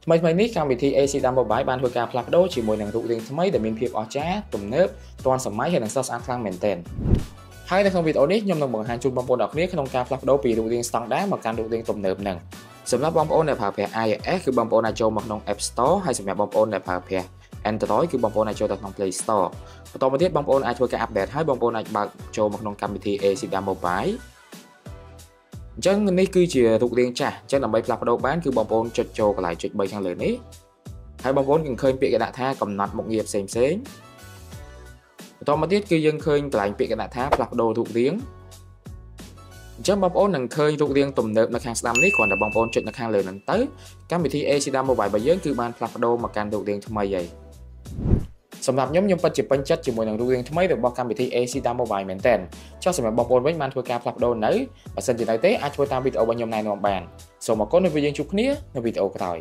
ថ្មីនេះកម្មវិធី ACDA Mobile បានធ្វើការផ្លាស់ប្ដូរជាមួយនឹងរូបរាងថ្មីដែលមានភាពអស្ចារ្យទំនើបទាន់សម័យហើយនិងស្រស់ស្អាតខ្លាំងមែនទែនហើយនៅក្នុងវីដេអូនេះខ្ញុំនឹងបង្ហាញជូនបងប្អូនទាំងអស់គ្នាក្នុងការផ្លាស់ប្ដូរពីរូបរាងស្តង់ដារមកកាន់រូបរាងទំនើបហ្នឹងសម្រាប់បងប្អូនដែលប្រើប្រាស់ iOS គឺបងប្អូនអាចចូលមកក្នុង App Store ហើយសម្រាប់បងប្អូនដែលប្រើប្រាស់ Android គឺបងប្អូនអាចចូលទៅក្នុង Play Store បន្តមកទៀតបងប្អូនអាចធ្វើការ update ហើយបងប្អូនអាចបើកចូលមកក្នុងកម្មវិធី ACDA Mobile អញ្ចឹងនេះគឺជារូបរាងចាស់អញ្ចឹងដើម្បីផ្លាស់ប្ដូរបានគឺបងប្អូនចុចចូលកន្លែងចុច3ខាងលើនេះហើយបងប្អូននឹងឃើញពាក្យគេដាក់ថាកំណត់មុខងារផ្សេងបន្តមកទៀតគឺយើងឃើញកន្លែងពាក្យគេដាក់ថាផ្លាស់ប្ដូររូបរាងអញ្ចឹងបងប្អូននឹងឃើញរូបរាងទំនើបនៅខាងស្ដាំនេះគ្រាន់តែបងប្អូនចុចនៅខាងលើហ្នឹងទៅកម្មវិធី ACDA Mobile របស់យើងគឺបានផ្លាស់ប្ដូរមកកាន់រូបរាងថ្មីហើយសម្រាប់ខ្ញុំពិតជាពេញចិត្តជាមួយនឹងរូបរាងថ្មីរបស់កម្មវិធី ACDA Mobile មែនទែនចុះសម្រាប់បងប្អូនវិញបានធ្វើការផ្លាស់ប្ដូរនៅបើសិនជានៅទេអាចធ្វើតាមវីដេអូរបស់ខ្ញុំណែនាំបានសូមអរគុណនៅពេលយើងជួបគ្នានៅវីដេអូក្រោយ